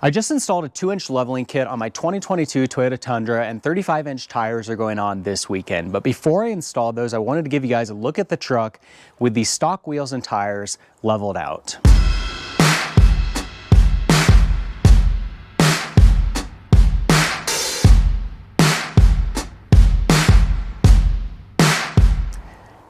I just installed a 2-inch leveling kit on my 2022 Toyota Tundra, and 35-inch tires are going on this weekend. But before I installed those, I wanted to give you guys a look at the truck with the stock wheels and tires leveled out.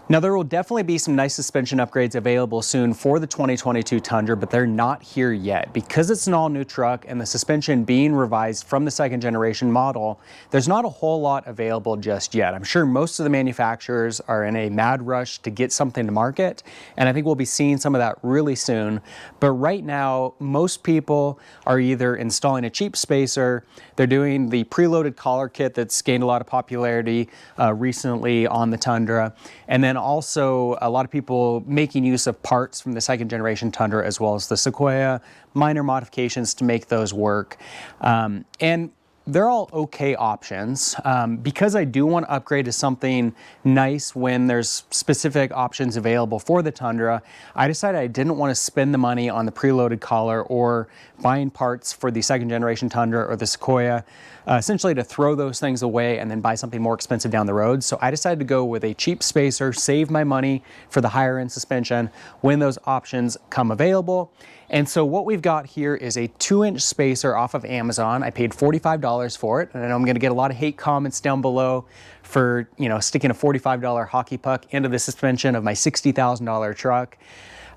Now, there will definitely be some nice suspension upgrades available soon for the 2022 Tundra, but they're not here yet. Because it's an all-new truck and the suspension being revised from the second generation model, there's not a whole lot available just yet. I'm sure most of the manufacturers are in a mad rush to get something to market, and I think we'll be seeing some of that really soon. But right now, most people are either installing a cheap spacer, they're doing the preloaded collar kit that's gained a lot of popularity recently on the Tundra, and then also a lot of people making use of parts from the second generation Tundra as well as the Sequoia, minor modifications to make those work. And they're all okay options. Because I do want to upgrade to something nice when there's specific options available for the Tundra, I decided I didn't want to spend the money on the preloaded collar or buying parts for the second generation Tundra or the Sequoia, essentially to throw those things away and then buy something more expensive down the road. So I decided to go with a cheap spacer, save my money for the higher end suspension when those options come available. And so what we've got here is a 2-inch spacer off of Amazon. I paid $45 for it, and I know I'm going to get a lot of hate comments down below for, sticking a $45 hockey puck into the suspension of my $60,000 truck.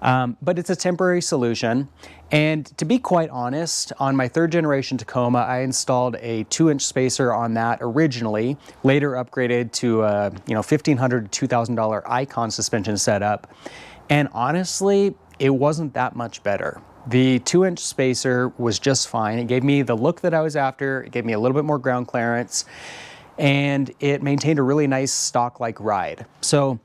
But it's a temporary solution. And to be quite honest, on my third generation Tacoma, I installed a 2-inch spacer on that originally, later upgraded to a $1,500 to $2,000 Icon suspension setup. And honestly, it wasn't that much better. The 2-inch spacer was just fine. It gave me the look that I was after. It gave me a little bit more ground clearance, and it maintained a really nice stock-like ride. So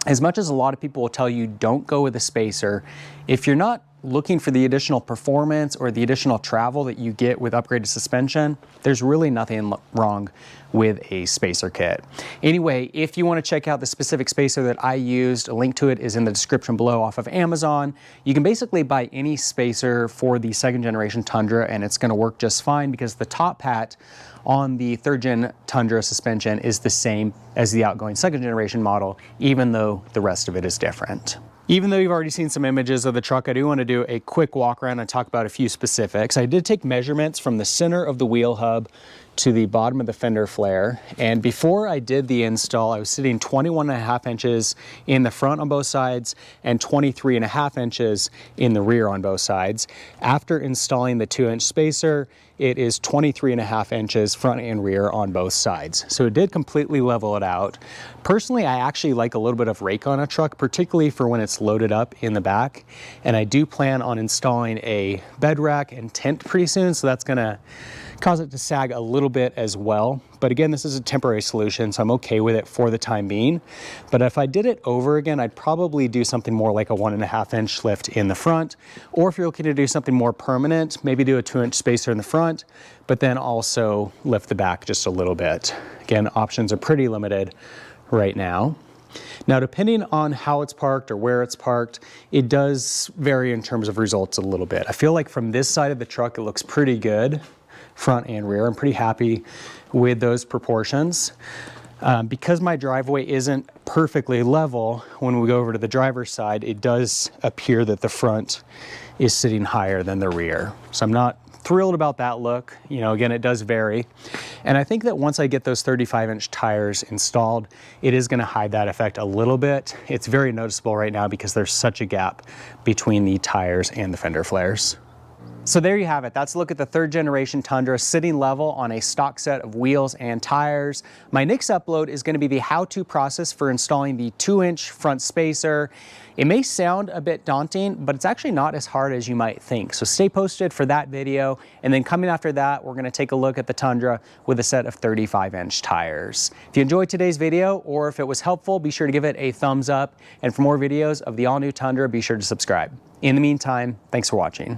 as much as a lot of people will tell you don't go with a spacer, if you're not looking for the additional performance or the additional travel that you get with upgraded suspension, there's really nothing wrong with a spacer kit. Anyway, if you want to check out the specific spacer that I used, a link to it is in the description below off of Amazon. You can basically buy any spacer for the second generation Tundra and it's going to work just fine because the top hat on the third gen Tundra suspension is the same as the outgoing second generation model, even though the rest of it is different. Even though you've already seen some images of the truck, I do want to do a quick walk around and talk about a few specifics. I did take measurements from the center of the wheel hub to the bottom of the fender flare. And before I did the install, I was sitting 21.5 inches in the front on both sides and 23.5 inches in the rear on both sides. After installing the 2-inch spacer, it is 23.5 inches front and rear on both sides. So it did completely level it out. Personally, I actually like a little bit of rake on a truck, particularly for when it's loaded up in the back. And I do plan on installing a bed rack and tent pretty soon, so that's gonna cause it to sag a little bit as well. But again, this is a temporary solution, so I'm okay with it for the time being. But if I did it over again, I'd probably do something more like a 1.5-inch lift in the front. Or if you're looking to do something more permanent, maybe do a 2-inch spacer in the front, but then also lift the back just a little bit. Again, options are pretty limited right now. Now, depending on how it's parked or where it's parked, it does vary in terms of results a little bit. I feel like from this side of the truck, it looks pretty good, front and rear. I'm pretty happy with those proportions. Because my driveway isn't perfectly level, when we go over to the driver's side, it does appear that the front is sitting higher than the rear. So I'm not thrilled about that look. Again, it does vary. And I think that once I get those 35-inch tires installed, it is going to hide that effect a little bit. It's very noticeable right now because there's such a gap between the tires and the fender flares. So there you have it. That's a look at the third generation Tundra sitting level on a stock set of wheels and tires. My next upload is going to be the how-to process for installing the 2-inch front spacer. It may sound a bit daunting, but it's actually not as hard as you might think. So stay posted for that video. And then coming after that, we're going to take a look at the Tundra with a set of 35-inch tires. If you enjoyed today's video or if it was helpful, be sure to give it a thumbs up. And for more videos of the all-new Tundra, be sure to subscribe. In the meantime, thanks for watching.